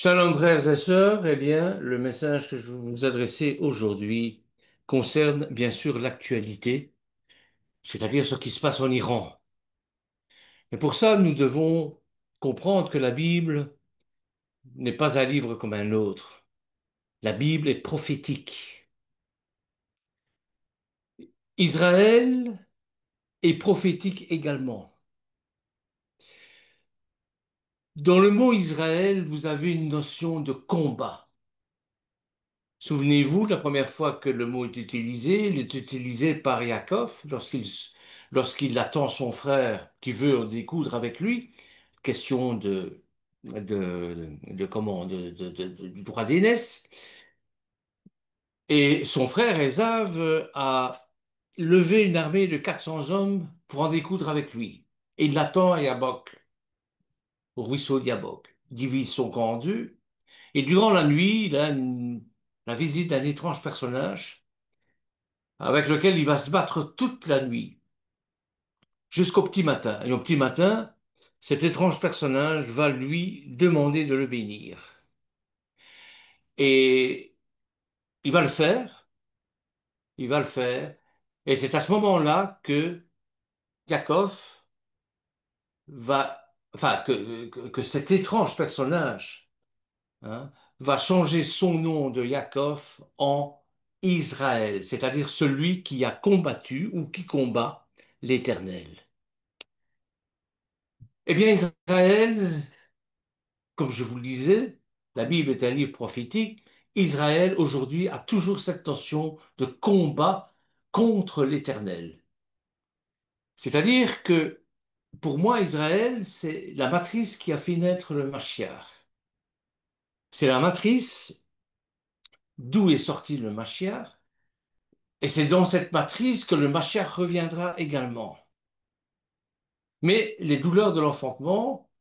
Shalom frères et sœurs, eh bien, le message que je veux vous adresser aujourd'hui concerne bien sûr l'actualité, c'est-à-dire ce qui se passe en Iran. Mais pour ça, nous devons comprendre que la Bible n'est pas un livre comme un autre. La Bible est prophétique. Israël est prophétique également. Dans le mot Israël, vous avez une notion de combat. Souvenez-vous, la première fois que le mot est utilisé, il est utilisé par Yaakov lorsqu'il attend son frère qui veut en découdre avec lui. Question du droit d'aînesse. Et son frère Ésav a levé une armée de 400 hommes pour en découdre avec lui. Et il l'attend à Yabok, au ruisseau d'Yabok. Il divise son camp en deux. Et durant la nuit, il a la visite d'un étrange personnage avec lequel il va se battre toute la nuit, jusqu'au petit matin. Et au petit matin, cet étrange personnage va lui demander de le bénir. Et il va le faire, il va le faire. Et c'est à ce moment-là que Yakov que cet étrange personnage, hein, va changer son nom de Yakov en Israël, c'est-à-dire celui qui a combattu ou qui combat l'Éternel. Eh bien, Israël, comme je vous le disais, la Bible est un livre prophétique. Israël, aujourd'hui, a toujours cette notion de combat contre l'Éternel. C'est-à-dire que, pour moi, Israël, c'est la matrice qui a fait naître le Mashiach. C'est la matrice d'où est sorti le Mashiach, et c'est dans cette matrice que le Mashiach reviendra également. Mais les douleurs de l'enfantement,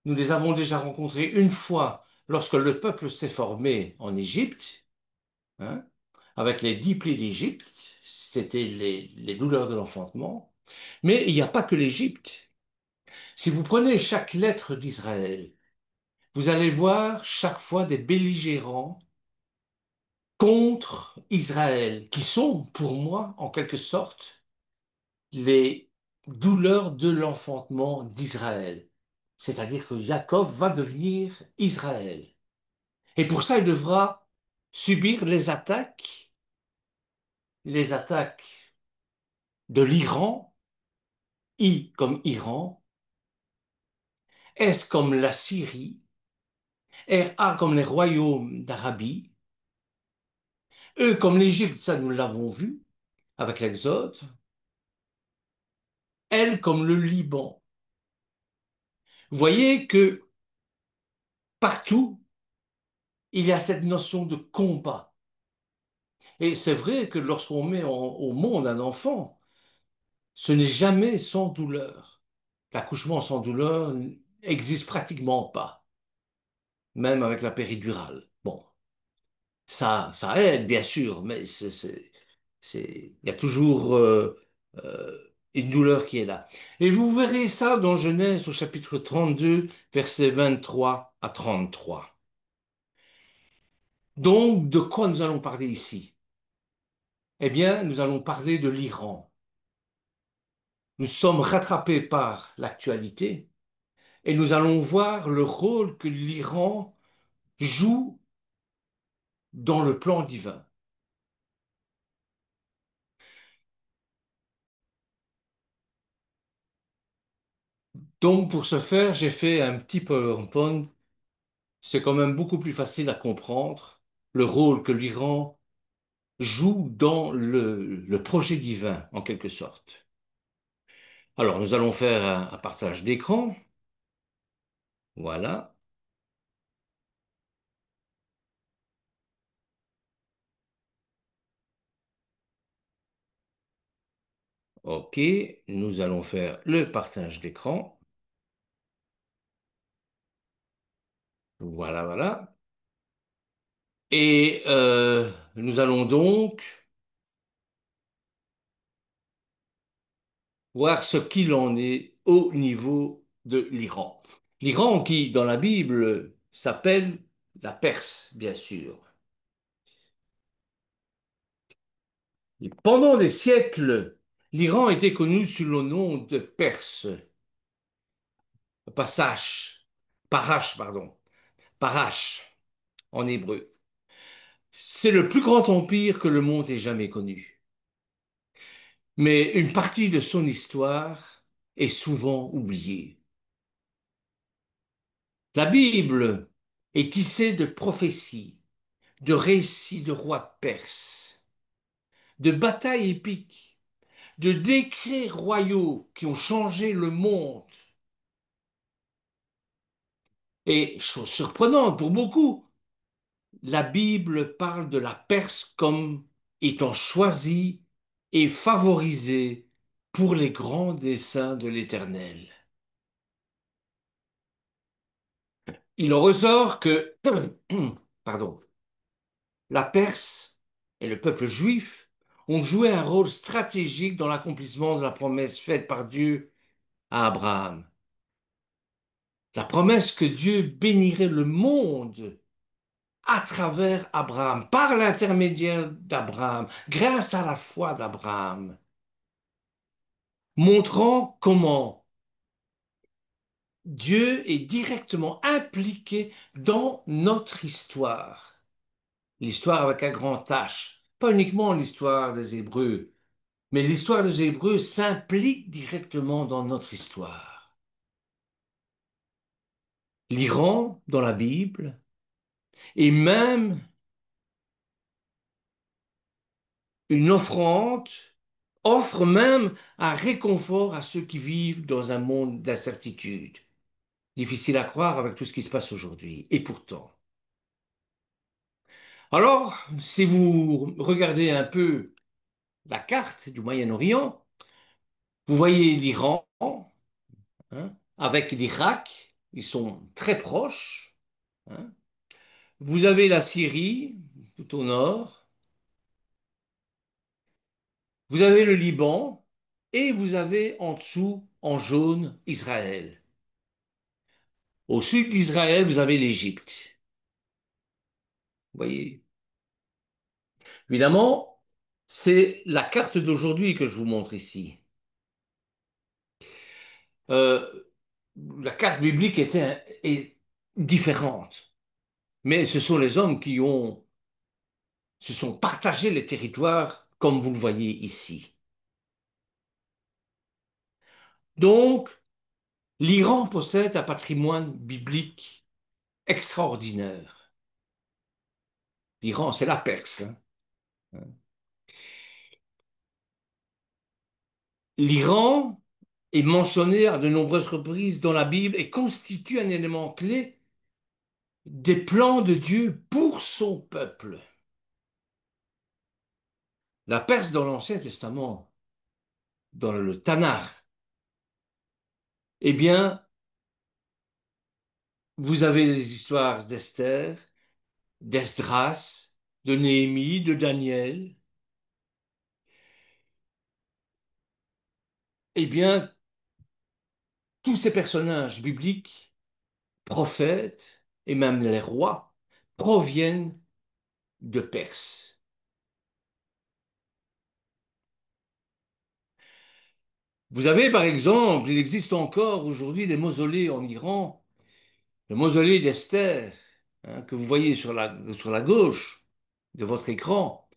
nous les avons déjà rencontrées une fois lorsque le peuple s'est formé en Égypte, hein, avec les 10 plaies d'Égypte, c'était les douleurs de l'enfantement. Mais il n'y a pas que l'Égypte. Si vous prenez chaque lettre d'Israël, vous allez voir chaque fois des belligérants contre Israël, qui sont, pour moi, en quelque sorte, les douleurs de l'enfantement d'Israël. C'est-à-dire que Jacob va devenir Israël. Et pour ça, il devra subir les attaques de l'Iran, I comme Iran, S comme la Syrie, RA comme les royaumes d'Arabie, E comme l'Égypte, ça nous l'avons vu avec l'Exode, L comme le Liban. Vous voyez que partout, il y a cette notion de combat. Et c'est vrai que lorsqu'on met au monde un enfant, ce n'est jamais sans douleur. L'accouchement sans douleur n'existe pratiquement pas, même avec la péridurale. Bon, ça aide, bien sûr, mais il y a toujours une douleur qui est là. Et vous verrez ça dans Genèse au chapitre 32, versets 23 à 33. Donc, de quoi nous allons parler ici? Eh bien, nous allons parler de l'Iran. Nous sommes rattrapés par l'actualité et nous allons voir le rôle que l'Iran joue dans le plan divin. Donc, pour ce faire, j'ai fait un petit PowerPoint. C'est quand même beaucoup plus facile à comprendre le rôle que l'Iran joue dans le projet divin, en quelque sorte. Alors, nous allons faire un partage d'écran. Voilà. OK. Nous allons faire le partage d'écran. Voilà, voilà. Et nous allons donc voir ce qu'il en est au niveau de l'Iran. L'Iran qui, dans la Bible, s'appelle la Perse, bien sûr. Et pendant des siècles, l'Iran était connu sous le nom de Perse, Passache, Parache, pardon, Parache en hébreu. C'est le plus grand empire que le monde ait jamais connu. Mais une partie de son histoire est souvent oubliée. La Bible est tissée de prophéties, de récits de rois perses, de batailles épiques, de décrets royaux qui ont changé le monde. Et, chose surprenante pour beaucoup, la Bible parle de la Perse comme étant choisie et favorisée pour les grands desseins de l'Éternel. Il en ressort que, pardon, la Perse et le peuple juif ont joué un rôle stratégique dans l'accomplissement de la promesse faite par Dieu à Abraham. La promesse que Dieu bénirait le monde à travers Abraham, par l'intermédiaire d'Abraham, grâce à la foi d'Abraham, montrant comment Dieu est directement impliqué dans notre histoire. L'histoire avec un grand H, pas uniquement l'histoire des Hébreux, mais l'histoire des Hébreux s'implique directement dans notre histoire. L'Iran, dans la Bible, est même une offrande, offre même un réconfort à ceux qui vivent dans un monde d'incertitude. Difficile à croire avec tout ce qui se passe aujourd'hui. Et pourtant. Alors, si vous regardez un peu la carte du Moyen-Orient, vous voyez l'Iran, hein, avec l'Irak, ils sont très proches, hein. Vous avez la Syrie, tout au nord, vous avez le Liban, et vous avez en dessous, en jaune, Israël. Au sud d'Israël, vous avez l'Égypte. Vous voyez? Évidemment, c'est la carte d'aujourd'hui que je vous montre ici. Euh, la carte biblique est différente, mais ce sont les hommes qui se sont partagés les territoires comme vous le voyez ici. Donc, l'Iran possède un patrimoine biblique extraordinaire. L'Iran, c'est la Perse, hein. L'Iran est mentionné à de nombreuses reprises dans la Bible et constitue un élément clé des plans de Dieu pour son peuple. La Perse dans l'Ancien Testament, dans le Tanakh, eh bien, vous avez les histoires d'Esther, d'Esdras, de Néhémie, de Daniel. Eh bien, tous ces personnages bibliques, prophètes et même les rois, proviennent de Perse. Vous avez, par exemple, il existe encore aujourd'hui des mausolées en Iran, le mausolée d'Esther, hein, que vous voyez sur la gauche de votre écran,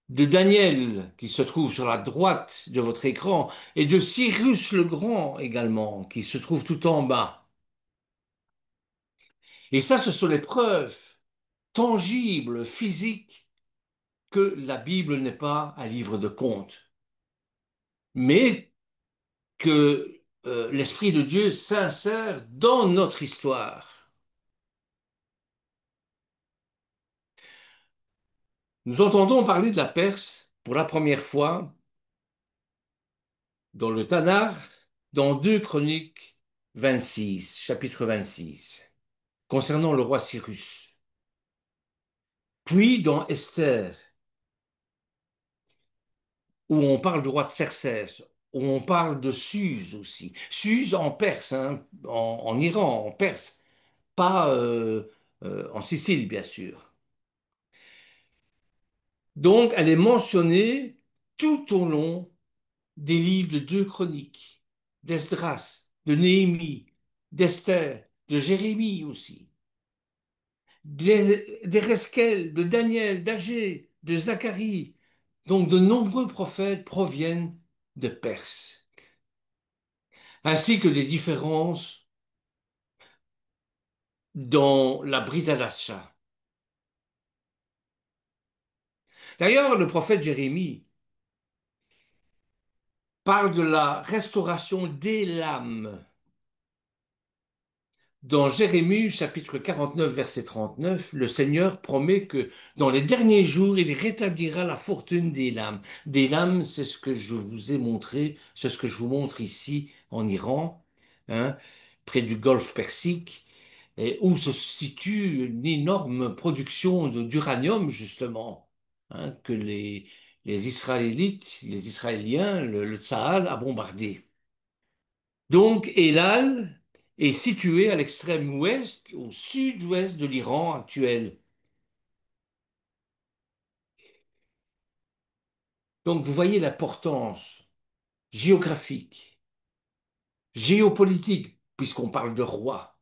de Daniel, qui se trouve sur la droite de votre écran, et de Cyrus le Grand également, qui se trouve tout en bas. Et ça, ce sont les preuves tangibles, physiques, que la Bible n'est pas un livre de contes, mais que l'Esprit de Dieu s'insère dans notre histoire. Nous entendons parler de la Perse pour la première fois dans le Tanakh, dans 2 Chroniques 26, chapitre 26, concernant le roi Cyrus. Puis dans Esther, où on parle du roi de Xerxès, où on parle de Suse aussi. Suse en Perse, hein, en Iran, en Perse, pas en Sicile, bien sûr. Donc, elle est mentionnée tout au long des livres de deux chroniques, d'Esdras, de Néhémie, d'Esther, de Jérémie aussi, d'Ereskel, de Daniel, d'Agé, de Zacharie. Donc, de nombreux prophètes proviennent de Perse, ainsi que des différences dans la Brit Hadasha. D'ailleurs, le prophète Jérémie parle de la restauration des lames. Dans Jérémie chapitre 49 verset 39, le Seigneur promet que dans les derniers jours, il rétablira la fortune des lames. Des lames, c'est ce que je vous ai montré, c'est ce que je vous montre ici en Iran, hein, près du golfe Persique, et où se situe une énorme production d'uranium, justement, hein, que les Israélites, les Israéliens, le Tsahal a bombardé. Donc, Elal est situé à l'extrême ouest, au sud-ouest de l'Iran actuel. Donc, vous voyez l'importance géographique, géopolitique, puisqu'on parle de rois.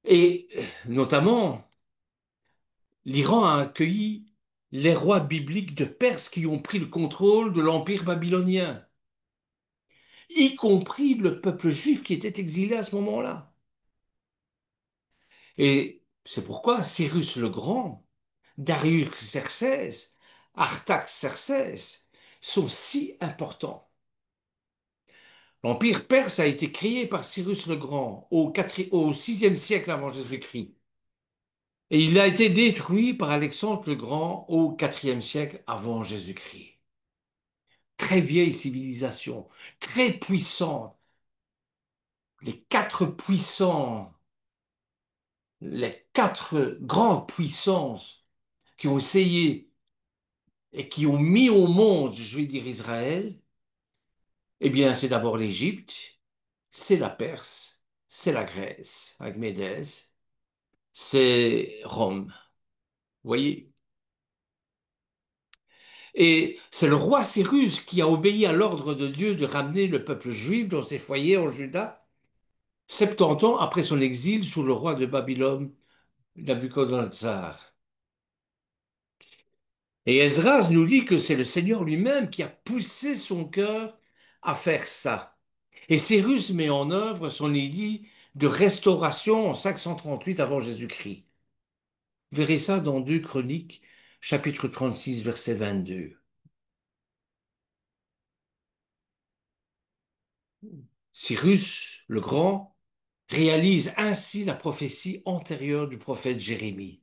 Et notamment, l'Iran a accueilli les rois bibliques de Perse qui ont pris le contrôle de l'empire babylonien, y compris le peuple juif qui était exilé à ce moment-là. Et c'est pourquoi Cyrus le Grand, Darius Xerxès, Artaxerxès sont si importants. L'empire perse a été créé par Cyrus le Grand au VIe siècle avant Jésus-Christ. Et il a été détruit par Alexandre le Grand au IVe siècle avant Jésus-Christ. Très vieille civilisation, très puissante. Les quatre puissants, les quatre grandes puissances qui ont essayé et qui ont mis au monde, je vais dire Israël, eh bien, c'est d'abord l'Égypte, c'est la Perse, c'est la Grèce avec Médès, c'est Rome. Vous voyez? Et c'est le roi Cyrus qui a obéi à l'ordre de Dieu de ramener le peuple juif dans ses foyers en Juda, 70 ans après son exil sous le roi de Babylone, Nabuchodonosor. Et Esdras nous dit que c'est le Seigneur lui-même qui a poussé son cœur à faire ça. Et Cyrus met en œuvre son édit de restauration en 538 avant Jésus-Christ. Vous verrez ça dans 2 Chroniques, chapitre 36, verset 22. Cyrus le Grand réalise ainsi la prophétie antérieure du prophète Jérémie.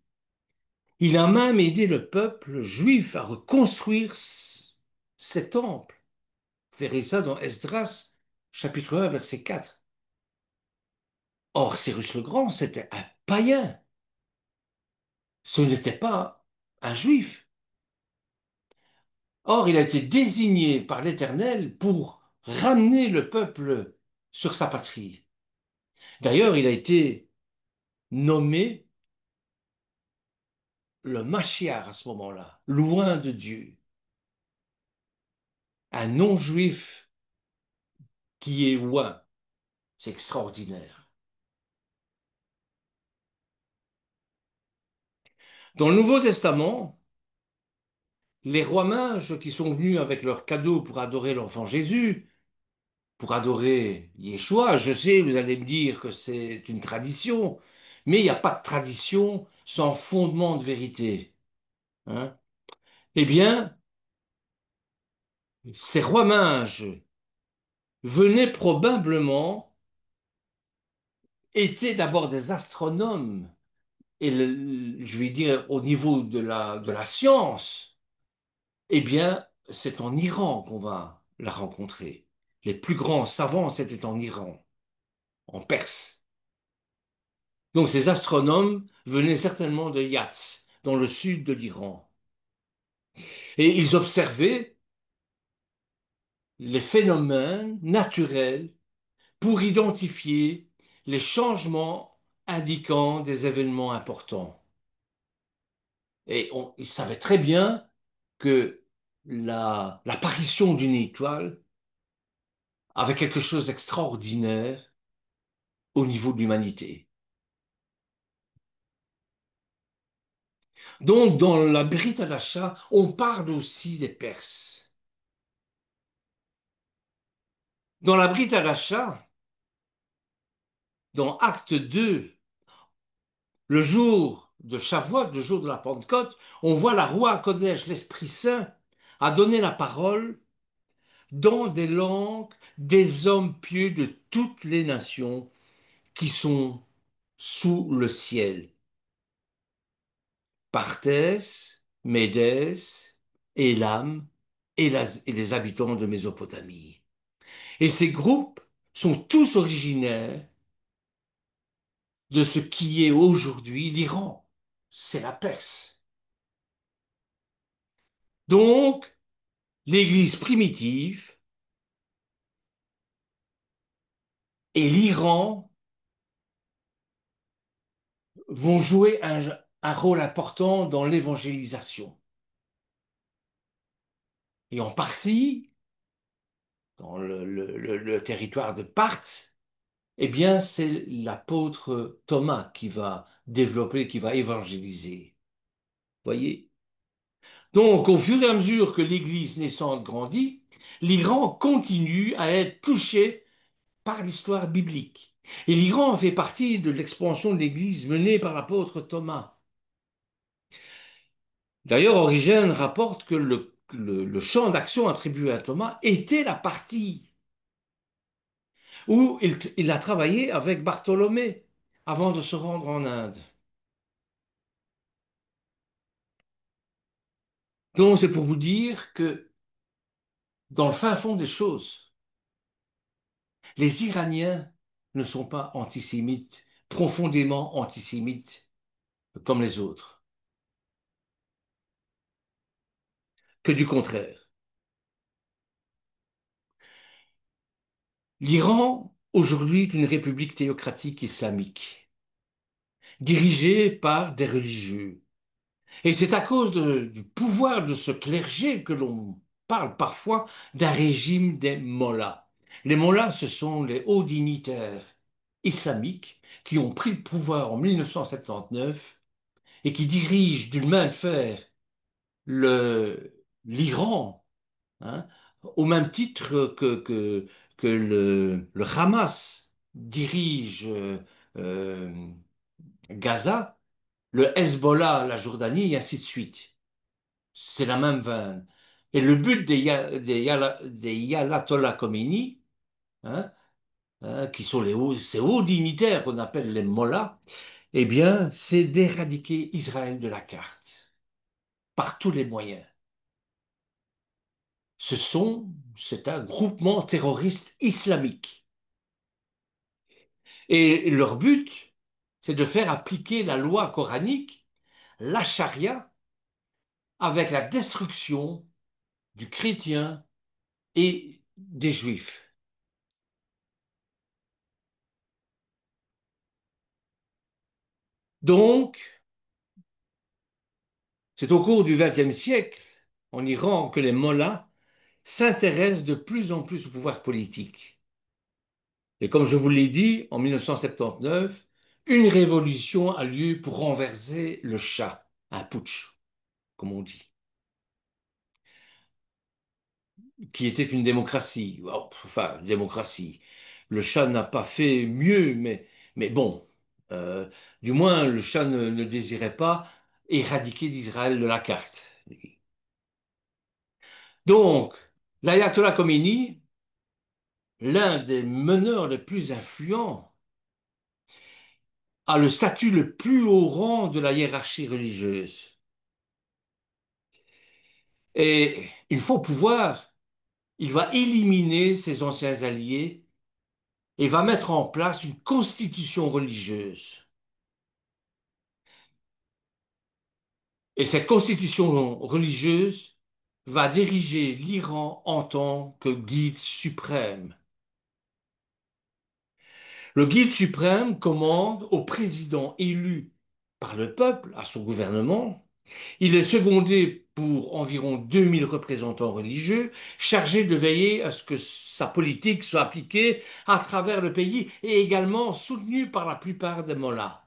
Il a même aidé le peuple juif à reconstruire ses temples. Vous verrez ça dans Esdras, chapitre 1, verset 4. Or, Cyrus le Grand, c'était un païen. Ce n'était pas un juif. Or, il a été désigné par l'Éternel pour ramener le peuple sur sa patrie. D'ailleurs, il a été nommé le Machiar à ce moment-là, loin de Dieu. Un non-juif qui est loin. C'est extraordinaire. Dans le Nouveau Testament, les rois mages qui sont venus avec leurs cadeaux pour adorer l'enfant Jésus, pour adorer Yeshua, je sais, vous allez me dire que c'est une tradition, mais il n'y a pas de tradition sans fondement de vérité. Hein. Eh bien, ces rois mages venaient probablement, étaient d'abord des astronomes, et je vais dire au niveau de la science, eh bien, c'est en Iran qu'on va la rencontrer. Les plus grands savants, c'était en Iran, en Perse. Donc ces astronomes venaient certainement de Yazd, dans le sud de l'Iran. Et ils observaient les phénomènes naturels pour identifier les changements indiquant des événements importants. Et il savait très bien que l'apparition d'une étoile avait quelque chose d'extraordinaire au niveau de l'humanité. Donc, dans la Brit Hadasha, on parle aussi des Perses. Dans la Brit Hadasha, dans Acte 2, le jour de Shavuot, le jour de la Pentecôte, on voit la roi Kodesh, l'Esprit Saint, a donné la parole dans des langues des hommes pieux de toutes les nations qui sont sous le ciel. Partès, Médès, Élam et les habitants de Mésopotamie. Et ces groupes sont tous originaires de ce qui est aujourd'hui l'Iran. C'est la Perse. Donc, l'Église primitive et l'Iran vont jouer un rôle important dans l'évangélisation. Et en Parsie, dans le territoire de Parthe, eh bien, c'est l'apôtre Thomas qui va développer, qui va évangéliser. Voyez? Donc, au fur et à mesure que l'Église naissante grandit, l'Iran continue à être touché par l'histoire biblique. Et l'Iran fait partie de l'expansion de l'Église menée par l'apôtre Thomas. D'ailleurs, Origène rapporte que le champ d'action attribué à Thomas était la partie où il a travaillé avec Bartholomée avant de se rendre en Inde. Donc, c'est pour vous dire que dans le fin fond des choses, les Iraniens ne sont pas antisémites, profondément antisémites comme les autres, que du contraire. L'Iran, aujourd'hui, est une république théocratique islamique, dirigée par des religieux. Et c'est à cause du pouvoir de ce clergé que l'on parle parfois d'un régime des mollahs. Les mollahs, ce sont les hauts dignitaires islamiques qui ont pris le pouvoir en 1979 et qui dirigent d'une main de fer l'Iran, hein, au même titre que le Hamas dirige euh, Gaza, le Hezbollah, la Jordanie, et ainsi de suite. C'est la même veine. Et le but des Ayatollahs Khomeini, hein, qui sont ces hauts dignitaires qu'on appelle les mollahs, eh bien, c'est d'éradiquer Israël de la carte, par tous les moyens. C'est un groupement terroriste islamique. Et leur but, c'est de faire appliquer la loi coranique, la charia, avec la destruction du chrétien et des juifs. Donc, c'est au cours du XXe siècle, en Iran, que les mollahs s'intéressent de plus en plus au pouvoir politique. Et comme je vous l'ai dit, en 1979, une révolution a lieu pour renverser le Shah, un putsch, comme on dit, qui était une démocratie. Oh, enfin, démocratie. Le Shah n'a pas fait mieux, mais bon, euh, du moins, le Shah ne désirait pas éradiquer d'Israël de la carte. Donc, l'ayatollah Khomeini, l'un des meneurs les plus influents, a le statut le plus haut rang de la hiérarchie religieuse. Et il faut pouvoir, il va éliminer ses anciens alliés et va mettre en place une constitution religieuse. Et cette constitution religieuse va diriger l'Iran en tant que guide suprême. Le guide suprême commande au président élu par le peuple, à son gouvernement. Il est secondé pour environ 2000 représentants religieux chargés de veiller à ce que sa politique soit appliquée à travers le pays et également soutenue par la plupart des mollahs,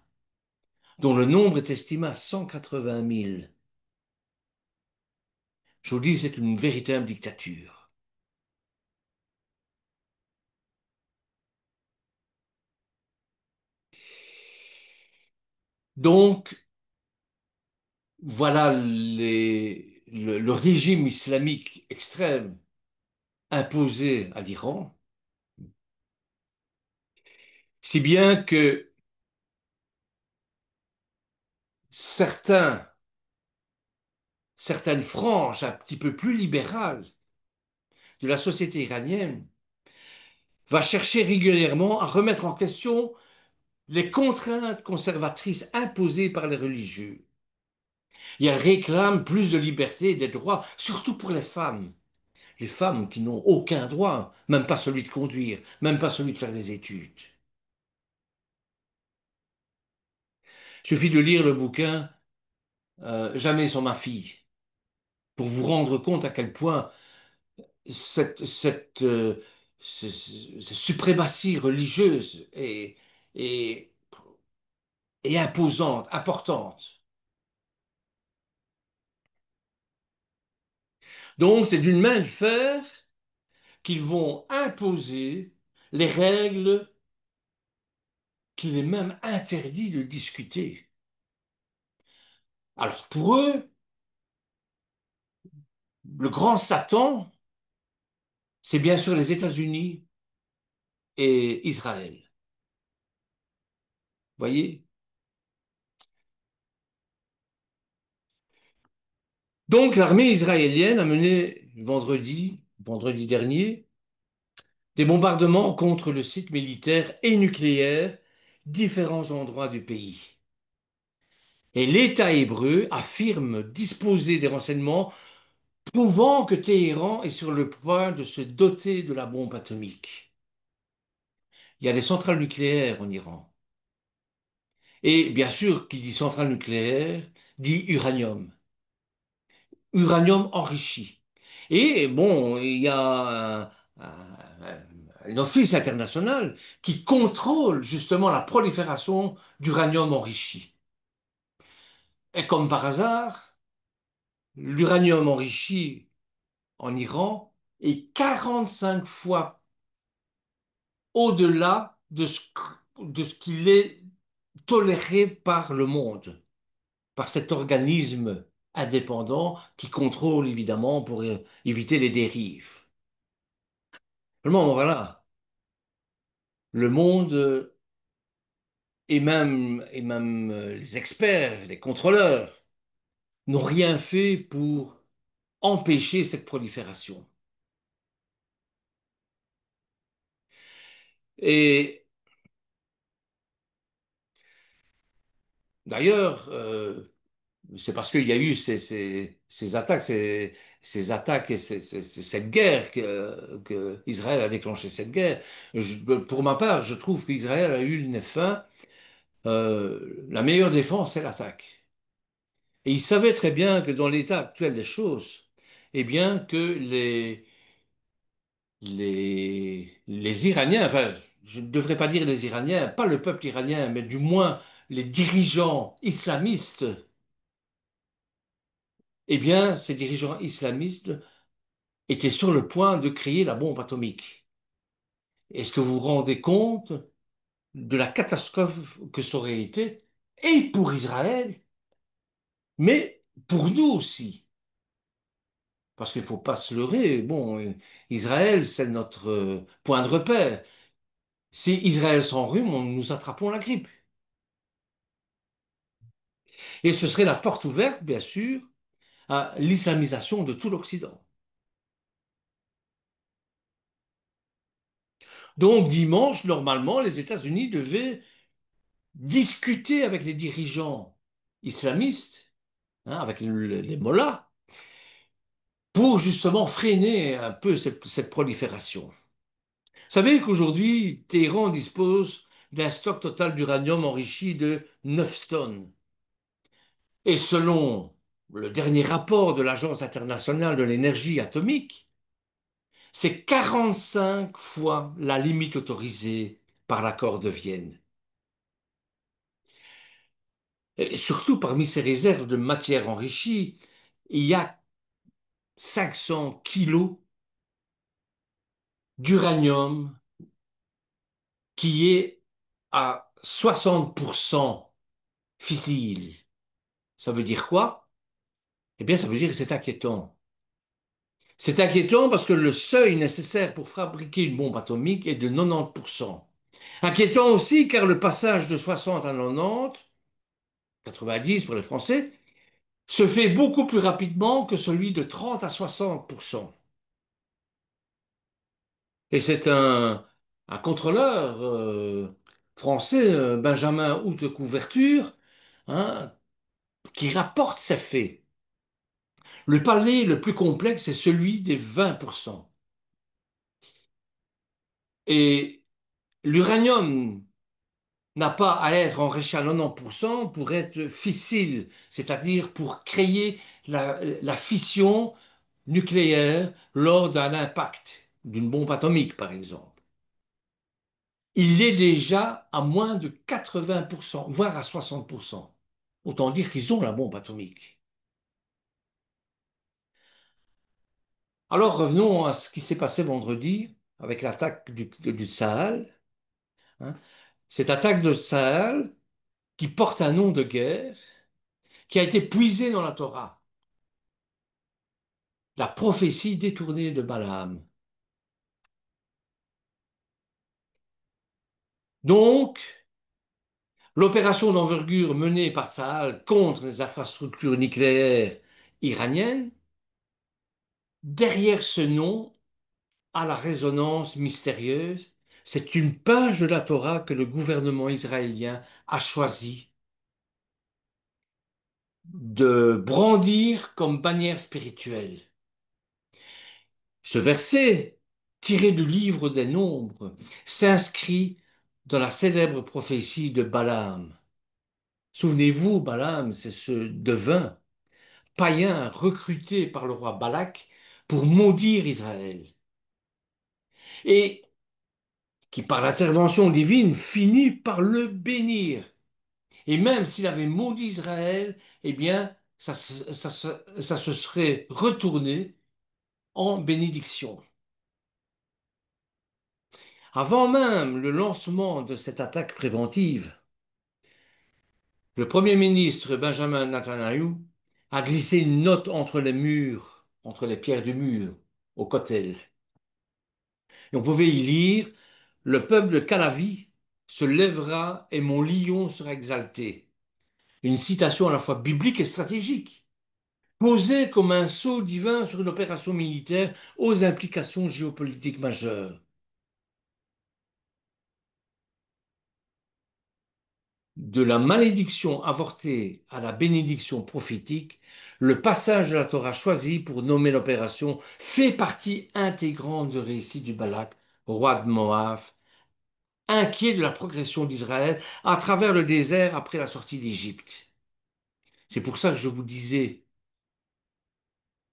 dont le nombre est estimé à 180 000. Je vous dis, c'est une véritable dictature. Donc, voilà le régime islamique extrême imposé à l'Iran, si bien que certains, certaines franges un petit peu plus libérales de la société iranienne va chercher régulièrement à remettre en question les contraintes conservatrices imposées par les religieux. Et elles réclament plus de liberté et des droits, surtout pour les femmes. Les femmes qui n'ont aucun droit, même pas celui de conduire, même pas celui de faire des études. Il suffit de lire le bouquin Jamais sans ma fille pour vous rendre compte à quel point cette suprématie religieuse est, est imposante, importante. Donc, c'est d'une main de fer qu'ils vont imposer les règles qu'il est même interdit de discuter. Alors, pour eux, le grand Satan, c'est bien sûr les États-Unis et Israël. Voyez? Donc, l'armée israélienne a mené vendredi dernier, des bombardements contre le site militaire et nucléaire, différents endroits du pays. Et l'État hébreu affirme disposer des renseignements prouvant que Téhéran est sur le point de se doter de la bombe atomique. Il y a des centrales nucléaires en Iran. Et bien sûr, qui dit centrale nucléaire, dit uranium. Uranium enrichi. Et bon, il y a un office international qui contrôle justement la prolifération d'uranium enrichi. Et comme par hasard, l'uranium enrichi en Iran est 45 fois au-delà de ce qu'il est toléré par le monde, par cet organisme indépendant qui contrôle évidemment pour éviter les dérives. Seulement, voilà, le monde et même les experts, les contrôleurs, n'ont rien fait pour empêcher cette prolifération. Et d'ailleurs, c'est parce qu'il y a eu ces attaques, ces attaques et cette guerre que Israël a déclenché cette guerre. Pour ma part, je trouve qu'Israël a eu une fin. La meilleure défense, c'est l'attaque. Et il savait très bien que dans l'état actuel des choses, eh bien que les Iraniens, enfin, je ne devrais pas dire les Iraniens, pas le peuple iranien, mais du moins les dirigeants islamistes, eh bien, ces dirigeants islamistes étaient sur le point de créer la bombe atomique. Est-ce que vous vous rendez compte de la catastrophe que ça aurait été, et pour Israël, mais pour nous aussi? Parce qu'il ne faut pas se leurrer. Bon, Israël, c'est notre point de repère. Si Israël s'enrhume, nous attrapons la grippe. Et ce serait la porte ouverte, bien sûr, à l'islamisation de tout l'Occident. Donc, dimanche, normalement, les États-Unis devaient discuter avec les dirigeants islamistes, hein, avec les mollahs, pour justement freiner un peu cette prolifération. Vous savez qu'aujourd'hui, Téhéran dispose d'un stock total d'uranium enrichi de 9 tonnes. Et selon le dernier rapport de l'Agence internationale de l'énergie atomique, c'est 45 fois la limite autorisée par l'accord de Vienne. Et surtout, parmi ces réserves de matière enrichie, il y a 500 kilos d'uranium qui est à 60% fissile. Ça veut dire quoi? Eh bien, ça veut dire que c'est inquiétant. C'est inquiétant parce que le seuil nécessaire pour fabriquer une bombe atomique est de 90%. Inquiétant aussi car le passage de 60 à 90, 90 pour les Français, se fait beaucoup plus rapidement que celui de 30 à 60%. Et c'est un contrôleur français, Benjamin Haute-Couverture, hein, qui rapporte ces faits. Le palier le plus complexe est celui des 20%. Et l'uranium n'a pas à être enrichi à 90% pour être fissile, c'est-à-dire pour créer la fission nucléaire lors d'un impact d'une bombe atomique, par exemple. Il est déjà à moins de 80%, voire à 60%. Autant dire qu'ils ont la bombe atomique. Alors revenons à ce qui s'est passé vendredi avec l'attaque du Sahel, hein. Cette attaque de Sahel qui porte un nom de guerre, qui a été puisée dans la Torah, la prophétie détournée de Balaam. Donc, l'opération d'envergure menée par Sahel contre les infrastructures nucléaires iraniennes, derrière ce nom, à la résonance mystérieuse, c'est une page de la Torah que le gouvernement israélien a choisi de brandir comme bannière spirituelle. Ce verset, tiré du livre des Nombres, s'inscrit dans la célèbre prophétie de Balaam. Souvenez-vous, Balaam, c'est ce devin païen recruté par le roi Balak pour maudire Israël et qui, par l'intervention divine, finit par le bénir. Et même s'il avait maudit Israël, eh bien, ça se serait retourné en bénédiction. Avant même le lancement de cette attaque préventive, le Premier ministre Benjamin Netanyahu a glissé une note entre les murs, entre les pierres du mur, au Kotel. Et on pouvait y lire: le peuple de Calavi se lèvera et mon lion sera exalté. Une citation à la fois biblique et stratégique, posée comme un sceau divin sur une opération militaire aux implications géopolitiques majeures. De la malédiction avortée à la bénédiction prophétique, le passage de la Torah choisi pour nommer l'opération fait partie intégrante du récit du Balak, roi de Moab, inquiet de la progression d'Israël à travers le désert après la sortie d'Égypte. C'est pour ça que je vous disais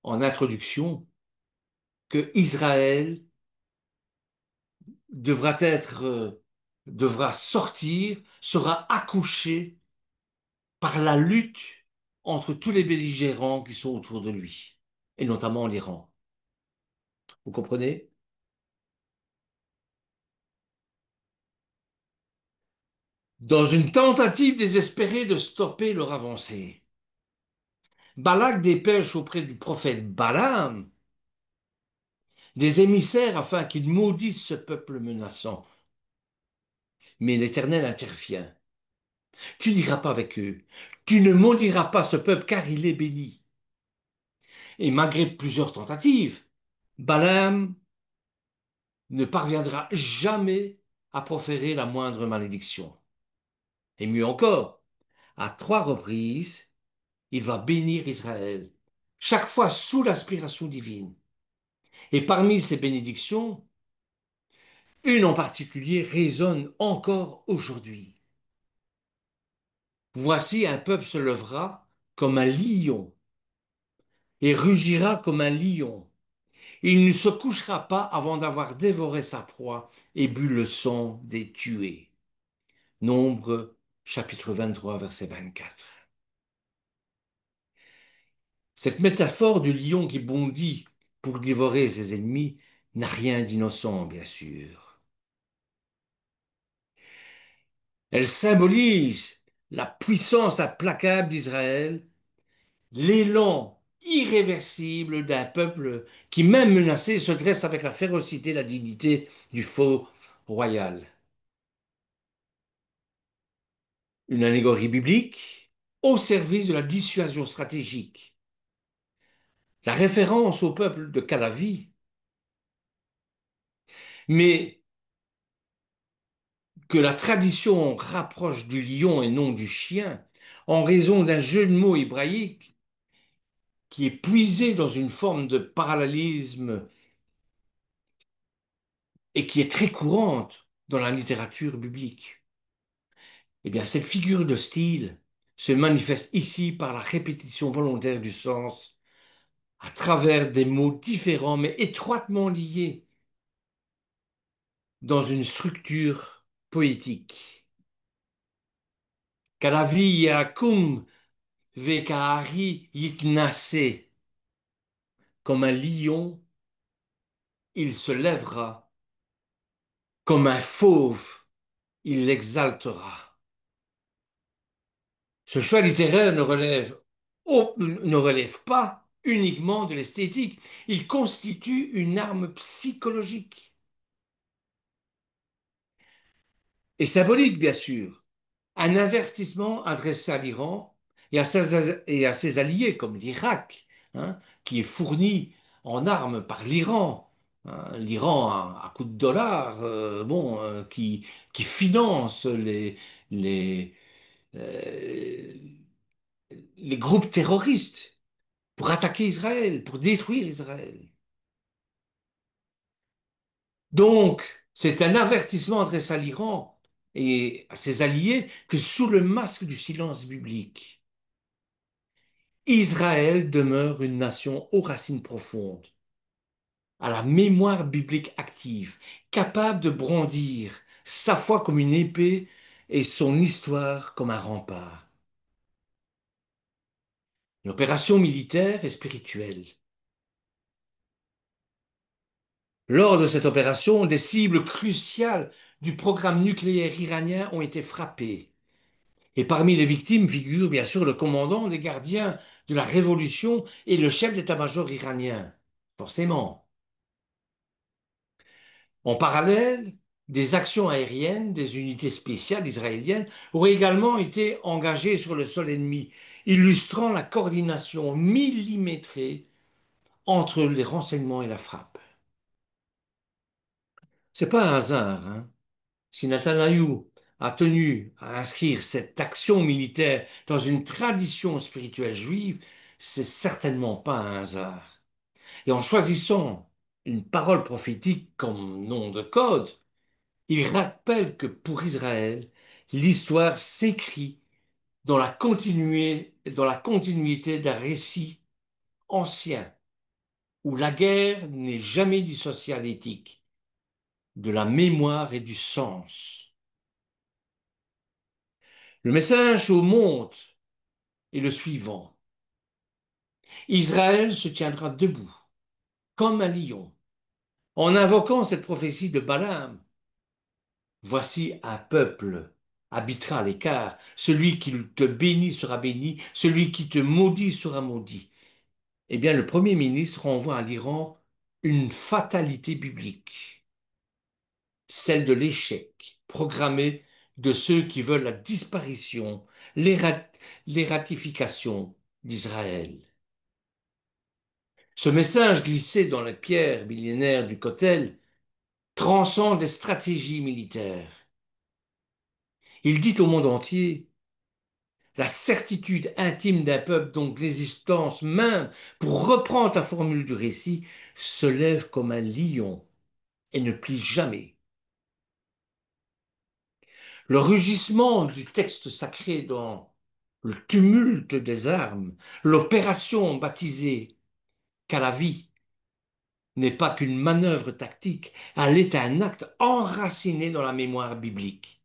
en introduction que Israël devra sortir, sera accouché par la lutte entre tous les belligérants qui sont autour de lui, et notamment l'Iran. Vous comprenez? Dans une tentative désespérée de stopper leur avancée, Balak dépêche auprès du prophète Balaam des émissaires afin qu'ils maudissent ce peuple menaçant. Mais l'Éternel intervient. Tu n'iras pas avec eux. Tu ne maudiras pas ce peuple car il est béni. Et malgré plusieurs tentatives, Balaam ne parviendra jamais à proférer la moindre malédiction. Et mieux encore, à 3 reprises, il va bénir Israël, chaque fois sous l'inspiration divine. Et parmi ces bénédictions, Une en particulier résonne encore aujourd'hui. Voici un peuple se lèvera comme un lion et rugira comme un lion. Il ne se couchera pas avant d'avoir dévoré sa proie et bu le sang des tués. Nombre chapitre 23 verset 24. Cette métaphore du lion qui bondit pour dévorer ses ennemis n'a rien d'innocent, bien sûr. Elle symbolise la puissance implacable d'Israël, l'élan irréversible d'un peuple qui, même menacé, se dresse avec la férocité et la dignité du faux royal. Une allégorie biblique au service de la dissuasion stratégique. La référence au peuple de Calavi, mais que la tradition rapproche du lion et non du chien, en raison d'un jeu de mots hébraïque qui est puisé dans une forme de parallélisme et qui est très courante dans la littérature biblique. Eh bien, cette figure de style se manifeste ici par la répétition volontaire du sens à travers des mots différents mais étroitement liés dans une structure poétique. Kalavi yakum vekahari yitnase. Comme un lion, il se lèvera. Comme un fauve, il l'exaltera. Ce choix littéraire ne relève pas uniquement de l'esthétique. Il constitue une arme psychologique et symbolique, bien sûr. Un avertissement adressé à l'Iran et à ses alliés, comme l'Irak, hein, qui est fourni en armes par l'Iran. Hein. L'Iran, à coups de dollars, qui finance les, euh, les groupes terroristes pour attaquer Israël, pour détruire Israël. Donc, c'est un avertissement adressé à l'Iran et à ses alliés que sous le masque du silence biblique, Israël demeure une nation aux racines profondes, à la mémoire biblique active, capable de brandir sa foi comme une épée et son histoire comme un rempart. Une opération militaire et spirituelle. Lors de cette opération, des cibles cruciales du programme nucléaire iranien ont été frappées. Et parmi les victimes figure bien sûr le commandant des gardiens de la révolution et le chef d'état-major iranien. Forcément. En parallèle, des actions aériennes des unités spéciales israéliennes auraient également été engagées sur le sol ennemi, illustrant la coordination millimétrée entre les renseignements et la frappe. C'est pas un hasard, hein. Si Netanyahou a tenu à inscrire cette action militaire dans une tradition spirituelle juive, c'est certainement pas un hasard. Et en choisissant une parole prophétique comme nom de code, il rappelle que pour Israël, l'histoire s'écrit dans la continuité d'un récit ancien, où la guerre n'est jamais dissociée à l'éthique, de la mémoire et du sens. Le message au monde est le suivant. Israël se tiendra debout, comme un lion. En invoquant cette prophétie de Balaam, voici un peuple habitera à l'écart. Celui qui te bénit sera béni, celui qui te maudit sera maudit. Eh bien, le Premier ministre renvoie à l'Iran une fatalité biblique, celle de l'échec programmé de ceux qui veulent la disparition, les ratifications d'Israël. Ce message glissé dans les pierres millénaires du Kotel transcende des stratégies militaires. Il dit au monde entier la certitude intime d'un peuple dont l'existence même, pour reprendre ta formule du récit, se lève comme un lion et ne plie jamais. Le rugissement du texte sacré dans le tumulte des armes, l'opération baptisée Calavi n'est pas qu'une manœuvre tactique, elle est un acte enraciné dans la mémoire biblique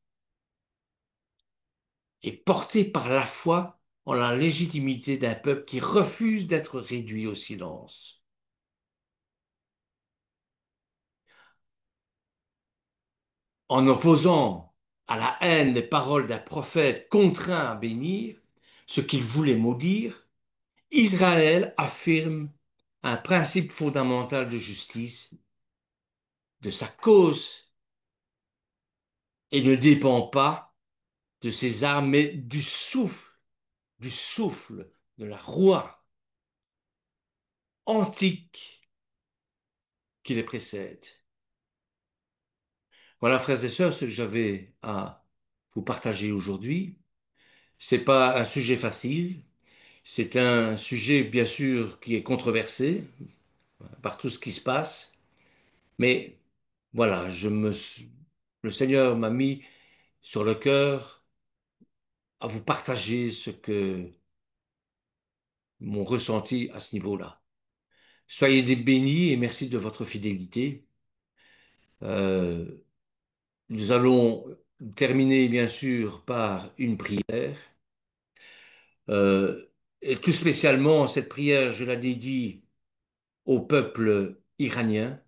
et porté par la foi en la légitimité d'un peuple qui refuse d'être réduit au silence. En opposant à la haine les paroles d'un prophète contraint à bénir ce qu'il voulait maudire, Israël affirme un principe fondamental de justice de sa cause et ne dépend pas de ses armes, mais du souffle de la roi antique qui les précède. Voilà, frères et sœurs, ce que j'avais à vous partager aujourd'hui. C'est pas un sujet facile. C'est un sujet, bien sûr, qui est controversé par tout ce qui se passe. Mais voilà, le Seigneur m'a mis sur le cœur à vous partager ce que mon ressenti à ce niveau-là. Soyez des bénis et merci de votre fidélité. Euh, nous allons terminer, bien sûr, par une prière. Euh, et tout spécialement, cette prière, je la dédie au peuple iranien,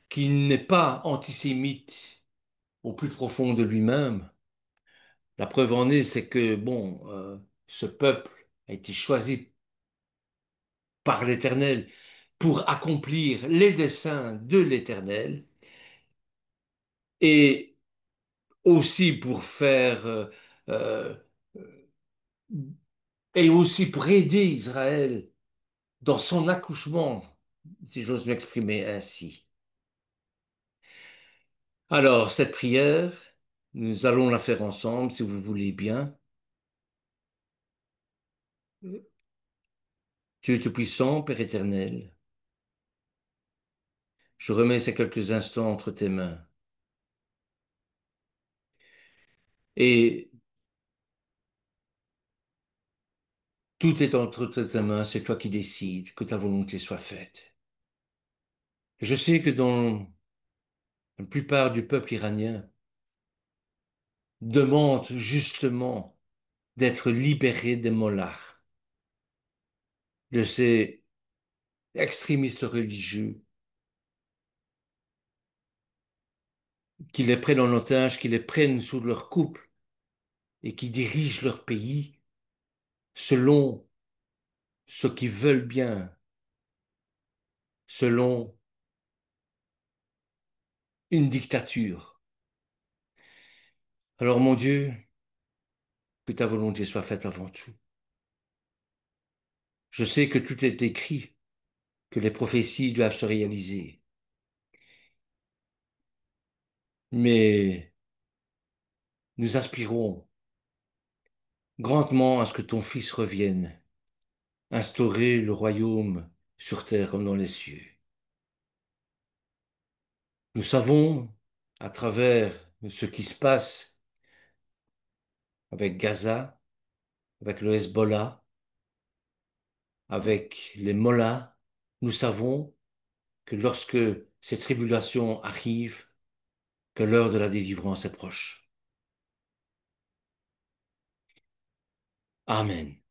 qui n'est pas antisémite au plus profond de lui-même. La preuve en est, c'est que, bon, ce peuple a été choisi par l'Éternel pour accomplir les desseins de l'Éternel et aussi pour faire euh, et aussi pour aider Israël dans son accouchement, si j'ose m'exprimer ainsi. Alors, cette prière, nous allons la faire ensemble, si vous voulez bien. Dieu Tout-Puissant, Père éternel, je remets ces quelques instants entre tes mains. Et tout est entre tes mains, c'est toi qui décides que ta volonté soit faite. Je sais que dans la plupart du peuple iranien demande justement d'être libéré des mollahs, de ces extrémistes religieux qui les prennent en otage, qui les prennent sous leur coupe et qui dirigent leur pays selon ce qu'ils veulent bien, selon une dictature. Alors mon Dieu, que ta volonté soit faite avant tout. Je sais que tout est écrit, que les prophéties doivent se réaliser, mais nous aspirons grandement à ce que ton Fils revienne, instaurer le royaume sur terre comme dans les cieux. Nous savons, à travers ce qui se passe avec Gaza, avec le Hezbollah, avec les Mollahs, nous savons que lorsque ces tribulations arrivent, que l'heure de la délivrance est proche. Amen.